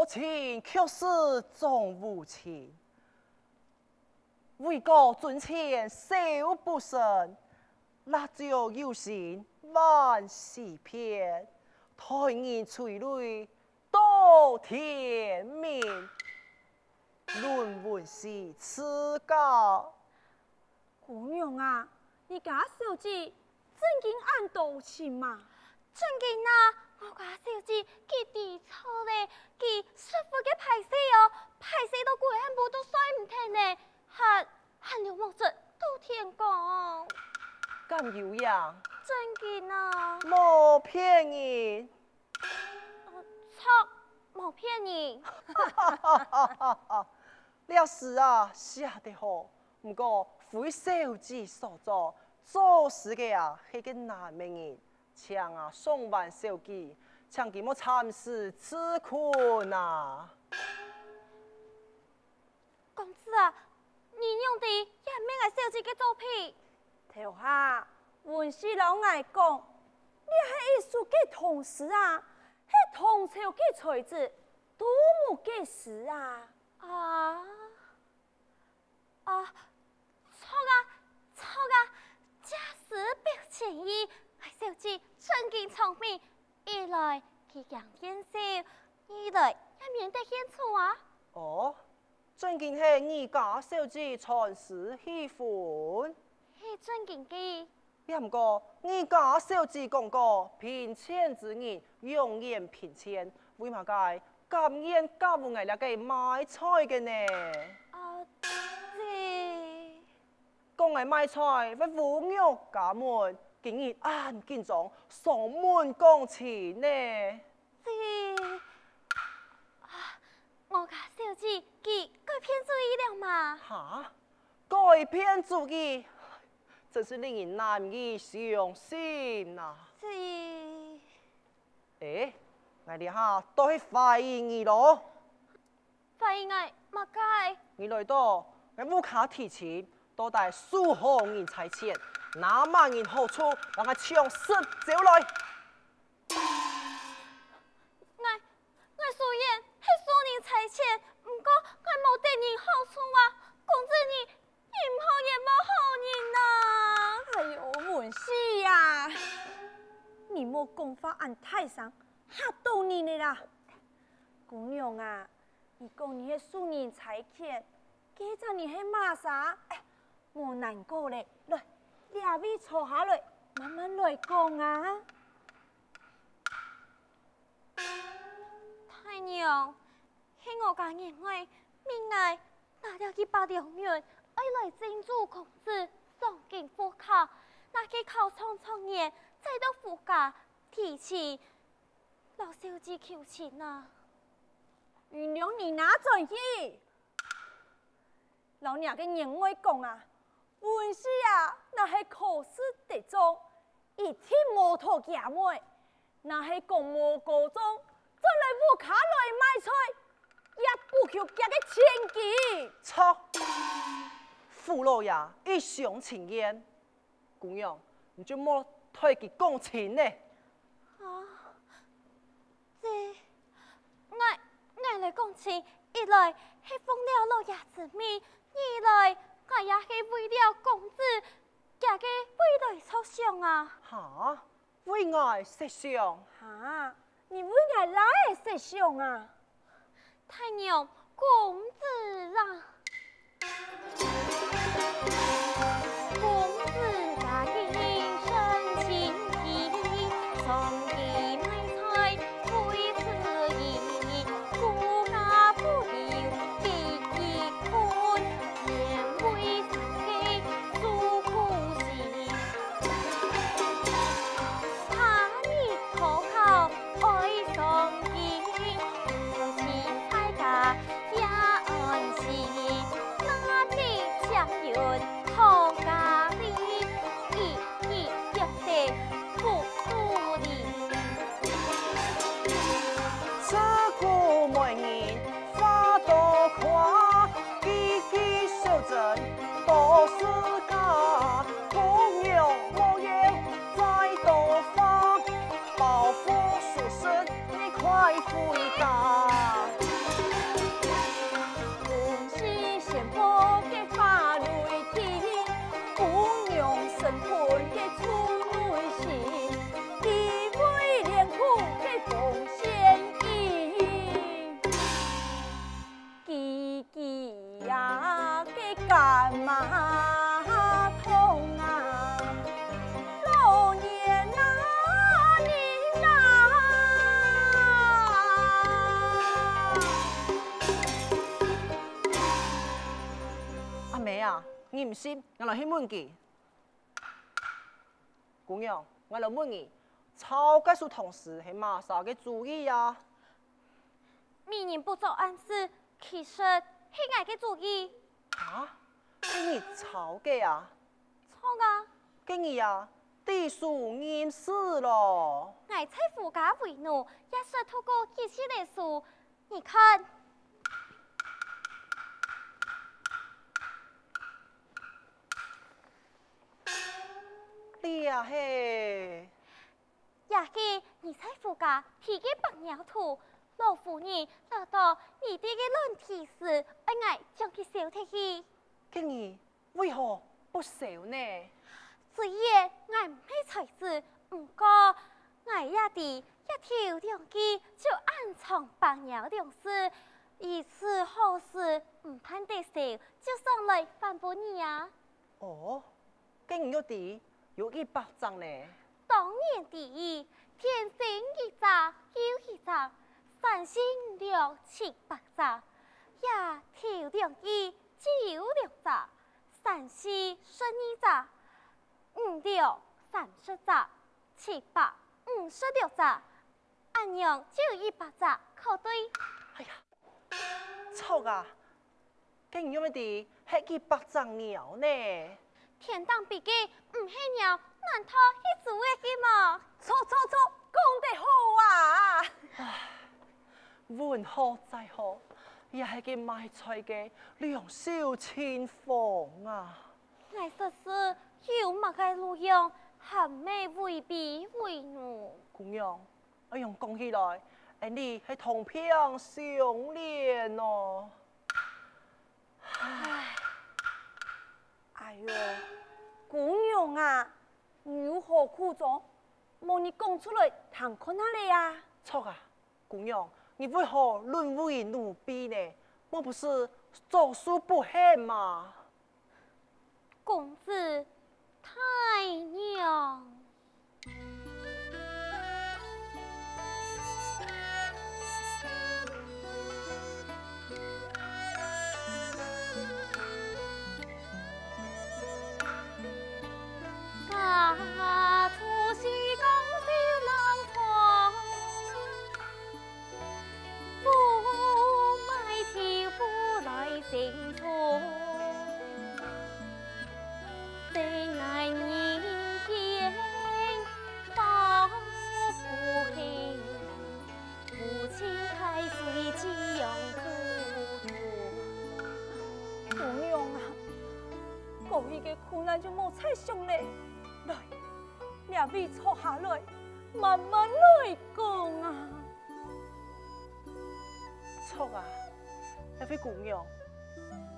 情却是总无情，为国尊前手不胜，辣椒有心万事偏，待人垂泪到天明。论文是此家，姑娘啊，你家小姐正经按道情嘛？正经啊！我家小姐，佢伫错咧，佢师傅嘅排泄哦，排泄到鬼汉部都甩唔停呢，汗流毛直都天光。咁有样？正经啊！冇骗人。错，冇骗人。了事啊，写得好，不过非小姐所做，做事嘅啊係個難命人。像啊，送完小姐，像佢冇參事此困啊！公子啊，你用的也免係小姐嘅作品。頭下，文師老愛講，你係藝術嘅同時啊，係唐朝嘅才子，多麼嘅事啊！錯啊！假使表情意，小姐真見聰明，一來佢樣見笑，二來也免得獻錯啊！哦，真見係你家小姐傳世喜歡，係真見嘅。不過你家小姐講過，騙錢之人永遠騙錢，為乜解？咁樣咁無藝嚟嘅買菜嘅呢？講係買菜，不侮辱家門，竟然按見狀上門講錢呢？我家小姐佢改騙主意了嘛？哈？改騙主意，真是令人難以相信呐！誒，我哋下都去懷疑你咯。懷疑我乜解？你來到，我無卡提錢，都帶數行人財錢，哪萬人好處，讓我搶實走來。我雖然係數人財錢，不過我冇對人好處啊！公子你唔好也冇好人呐！哎呦，文師呀，你莫講法按太上，嚇到你哋啦！姑娘啊，你講你係數人財錢，幾陣你係馬啥？冇難過咧，來，兩位坐下來，慢慢來講啊！太娘，係我家人為命愛拿了佢8條命，愛來珍珠公子上京赴考，那佢考創業，再到夫家提起老小姐求情啊！原諒你哪在意？老娘嘅人愛講啊，文師啊，那係考試得中，一天摩托家妹，那係講無高中，再來烏卡來買菜，也不求家嘅千幾。錯，父老爺一廂情願，姑娘，你就莫推佢講錢呢？我嚟講亲，一来是奉了老爷之命，二来我也是为了公子，家嘅未来着想啊。哈，为爱设想。哈，你为爱哪会设想啊？太娘，公子啊！公子家境深情义，送地买菜为此意，孤家不留别一困，言为上计诉苦心。他日可靠爱上意，父亲在家也安心，那地家园好家里，一一约定不独立。这个每年花多夸，几几小镇多是家，公用莫言再多花，报复属身你快回家。本是先破嘅法律天，公用身困嘅出内心，地位连苦嘅奉献意，叽叽呀嘅干嘛痛啊？老年啊，你啊！阿妹啊，你唔信，我来去问佢。姑娘，我来问你，抄介绍同事系马啥嘅主意啊？明人不做暗事，其实是我嘅主意。啊？跟你抄嘅啊？错啊！跟你啊，地属严事咯。我在夫家为奴，也说透过几次的书，你看。你呀嘿，也是你在夫家提嘅白鸟图，老夫人拿到你哋嘅论题时，我将佢烧脱去。跟你为何不收呢？虽然我唔系才子，不过我也哋一条两句就暗藏白鸟两事，以此好事唔盼得成，就上来反驳你啊！哦，跟你有啲有100张呢。当年第一，天星一扎又一扎，三星6、7、8扎，也头两句只有6扎，三四12扎，5、6、30扎，7、8、56扎，按样就有100扎，扣对。哎呀，臭啊！跟你有咩啲系100张鸟呢？天当笔记唔系鸟，难道系主嘅嘅嘛？错，讲得好啊！运好再好，也系个卖菜嘅两小千房啊！我实是有乜嘅路用，含美为弊为奴。姑娘，我用讲起来，你系同평相恋哦。哎呦，姑娘啊，你有何苦衷？莫你讲出来，谈看哪里啊？错啊，姑娘，你为何沦为奴婢呢？我不是做事不狠吗？公子太娘。出西江西浪涛，不买条不来行错，谁来人间报父兄，父亲太岁寄养孤独。姑娘啊，过去嘅苦难就莫再想嘞。来，两位坐下来，慢慢来讲啊。错错啊，那位姑娘，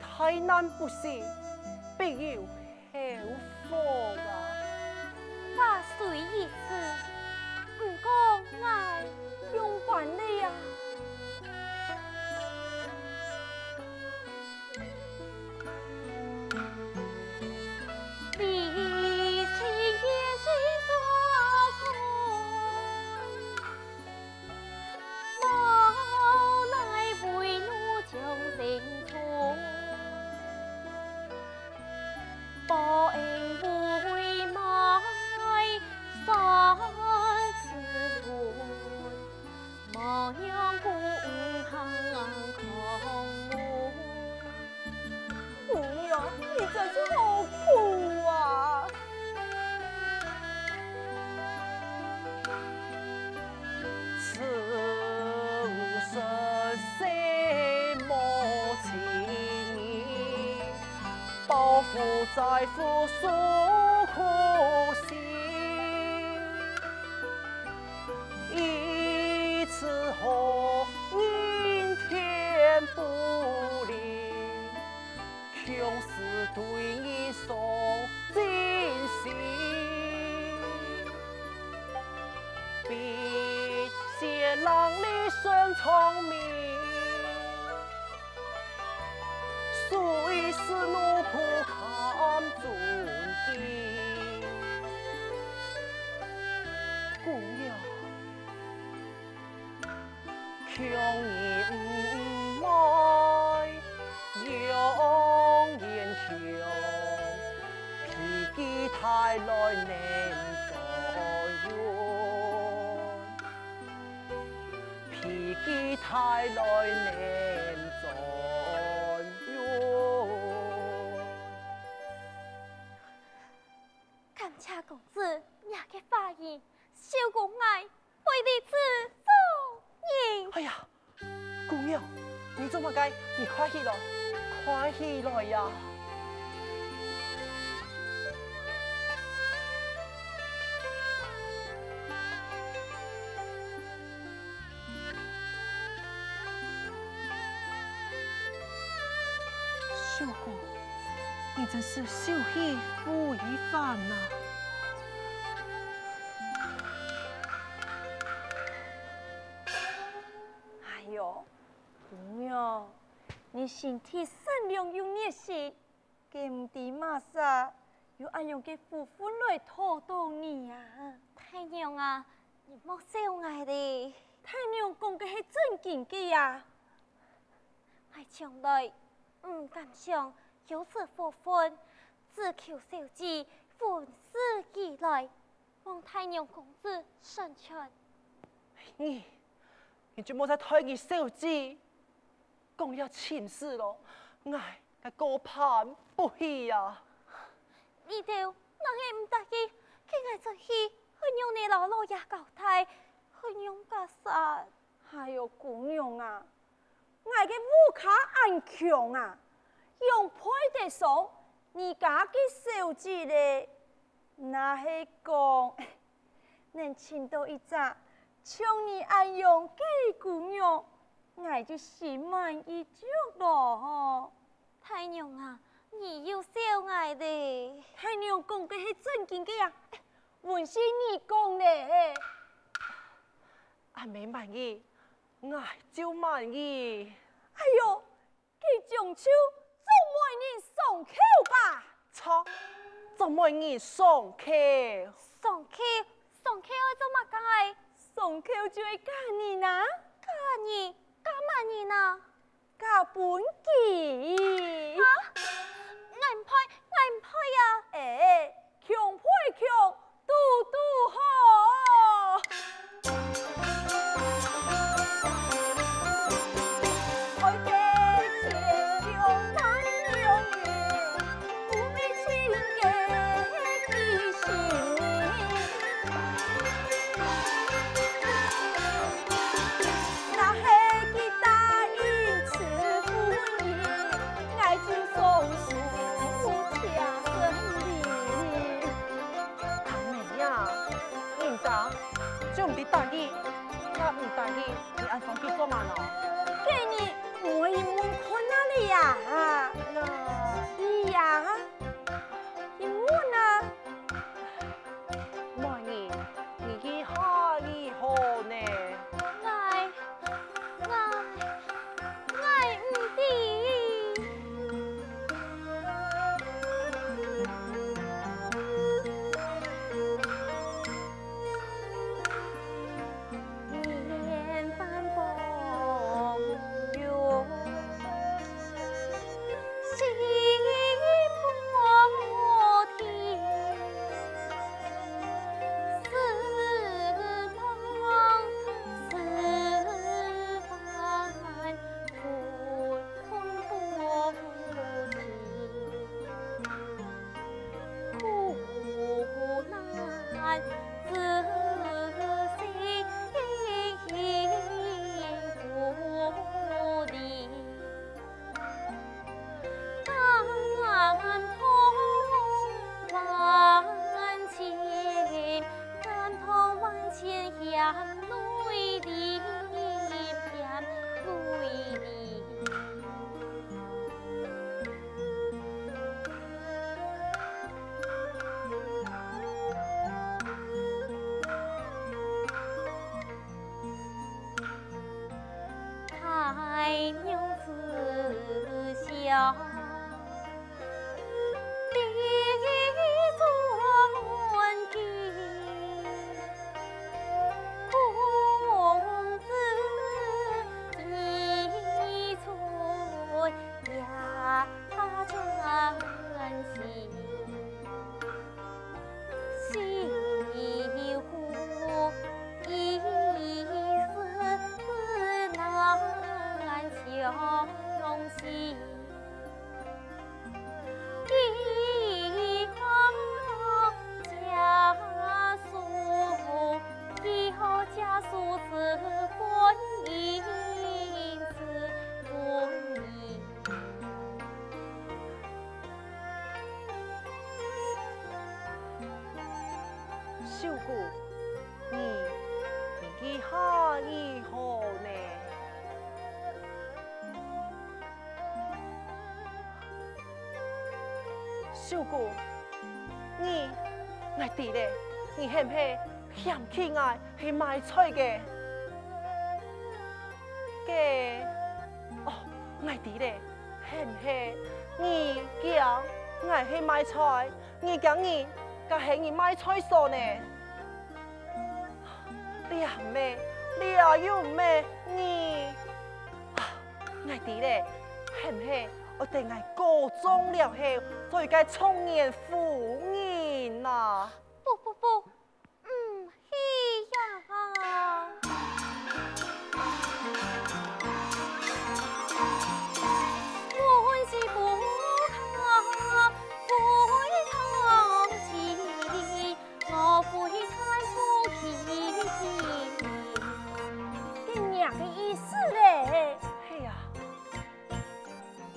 太难不是，必有后福啊！话虽如此，不过我用惯了啊。在乎诉苦心，一次后阴天不灵，穷是对你送真心，必先让你顺聪明。虽是奴仆看尊敬，姑娘，穷人爱永远穷，脾气太来难做人，脾气太来难做。感谢公子也嘅发言，小公爱为你此送迎。哎呀，姑娘，你怎么该？你快起来，快起来呀！秀姑，你真是秀气不一凡呐！哎呦，姑娘，你身体善良又热心，给唔知马啥，又按样嘅夫妇来讨到你呀、太娘啊，你莫笑我的，太娘讲嘅係真經嘅呀。我從來唔敢想有此福分，只求小姐凡事而來，望太娘公子成全。你就莫再推佢小子，讲了前事咯，唉，嘅高攀不起呀！你哋人係唔得意，佢係就去用你老老也搞太，去用個啥？還有姑娘啊，我嘅武卡硬強啊，用配得上你家嘅小子咧，那係講能請到一隻像你愛用嘅姑娘，我就心滿意足咯。太娘啊，你要笑我的。太娘講嘅係真經嘅呀，還是你講咧？阿妹滿意，唉就滿意。哎呦，佢中秋做媒人送口吧？錯，做媒人送口。送口要做乜解？送口就會嫁你呐，嫁你干嘛你呢？嫁本記。啊？我唔配呀！誒，強配強，嘟嘟好。愛嘅情用萬用語，不必情嘅記心。那係佢答應此婚姻，家。秀姑，你年纪下以后呢？秀姑，你我知咧，你是唔是嫌弃我去买菜嘅？嘅哦，我知咧，是唔是你叫我去買菜，你講你？個係你買菜數呢？你啊咩？你啊又咩？你啊，我哋咧，係唔係我哋係高中了後，所以該衝年富人啊？不，唔係呀。我是不看，非常急，我非太不起。你娘的意思嘞？係啊。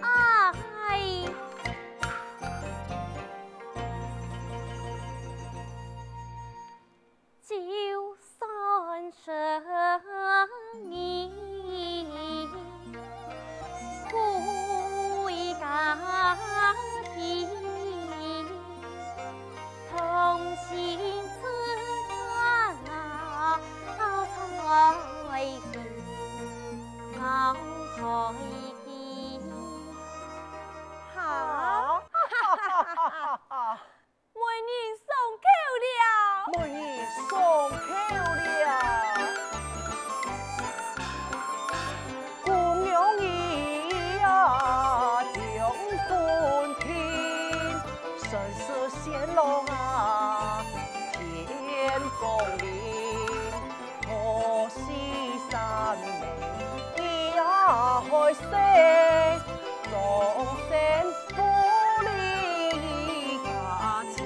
哎。就算生你归家庭，同心自然才定，熬才定。好，媒人松口了。每日送口了，姑娘儿啊，将歡天，神色顯露啊，天公靈，可惜山美，你呀開聲，眾生不離家親。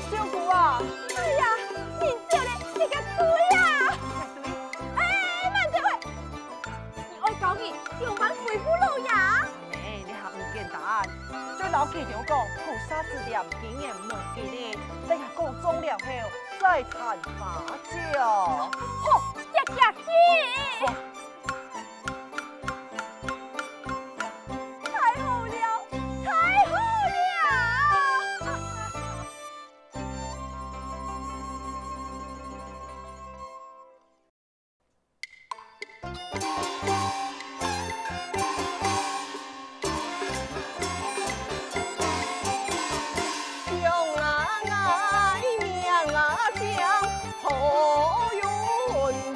小姑啊！哎呀，你叫咧，你个鬼啊！哎，慢点喂！你爱搞你，有蛮回府老爷。哎，你还唔简單？最老記長講，菩薩之念，經驗無記哩。等下高中了後，再談花招。好，夾去！太好了，太好了！將啊愛命啊將，好運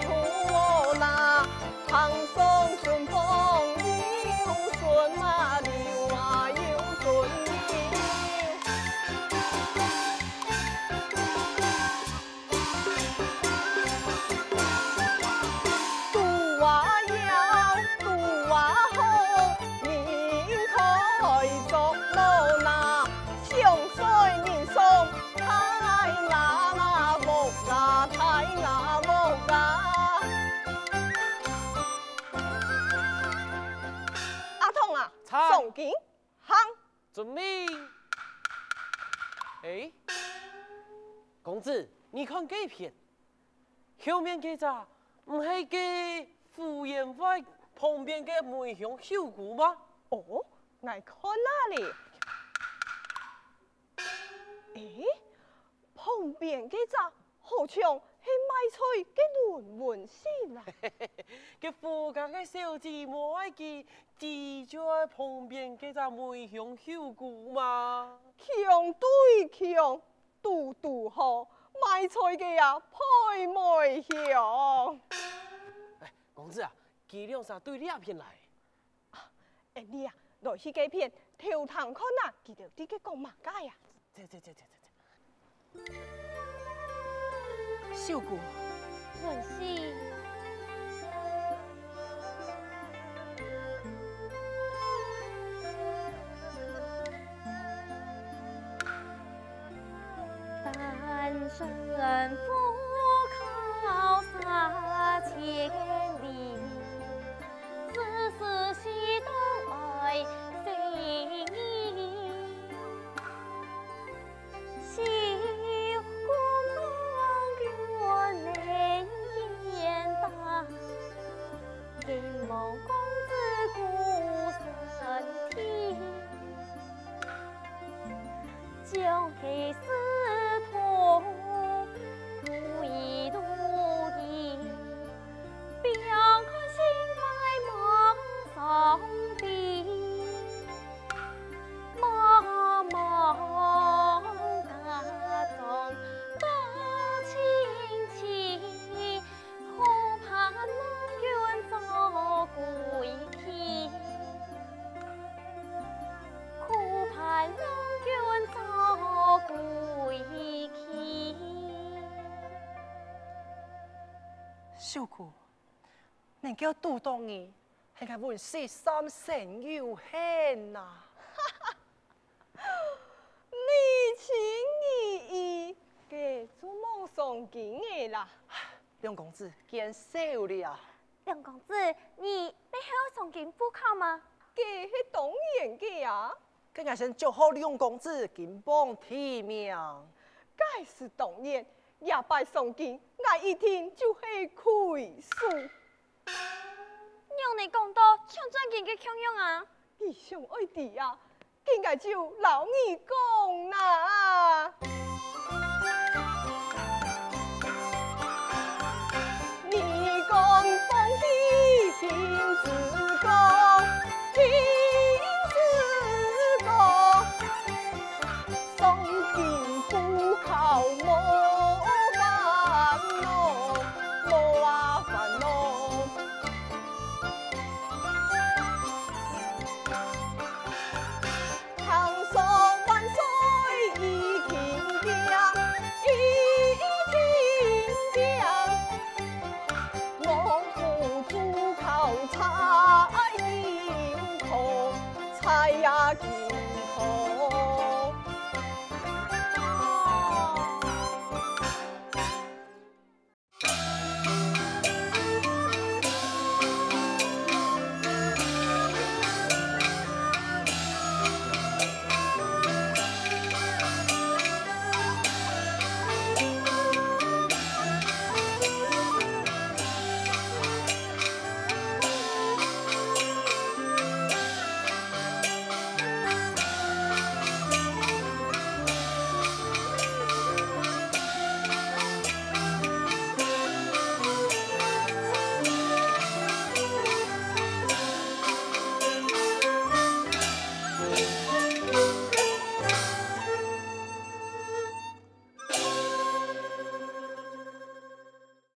途那，行送順風流順啊流啊又順流。渡啊要，渡啊好，年開作路那，上水年送太牙那木啊，太牙木啊。阿童啊，菜送件行。遵命。哎，公子，你看这片，后面这咋唔系个傅园外旁边嘅梅香秀姑吗？哦，我看哪里？诶，旁边这只好像是卖菜嘅论文先啦。佢附近嘅小姊妹記住喺旁邊嘅隻梅香小姑嘛。強對強，度度好，賣菜嘅呀配梅香。公子啊，幾兩啥對兩片來？你啊，來去幾片，頭堂看啊，記得啲嘅講乜解呀？小姑，文熙，单身不靠撒千里，丝丝系东爱谁意？小姑娘愿能言答，金梦公子孤身体，将黑丝拖，故意妒意，别看心怀梦上边，茫茫大众多亲戚，恐怕龙源遭归天，恐怕龙源遭归天。小姑，能夠度到你，係個本事三成有限呐。你情意意嘅做夢上見嘅啦。梁公子見笑了，梁公子，你背後送金富考嗎？嘅係當然嘅呀，今日先祝好梁公子金榜題名。該是當然，也拜上見，我一天就係虧數。讓你講到搶賺錢嘅強用啊！你想愛弟啊，應該就留你講啦。你講放棄天子講，天子講，送金不靠冇煩惱，冇啊煩惱。長壽萬歲已經定，已經定。我父祖靠彩英雄，彩呀金